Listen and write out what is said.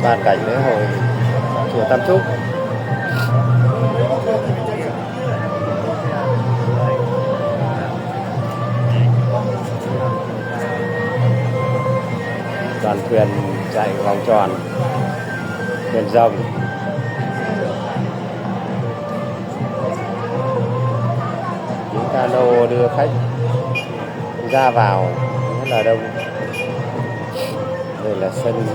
Ban cảnh lễ hội chùa Tam Trúc. Đoàn thuyền chạy vòng tròn, thuyền rồng. Những cano đưa khách ra vào rất là đông. Đây là sân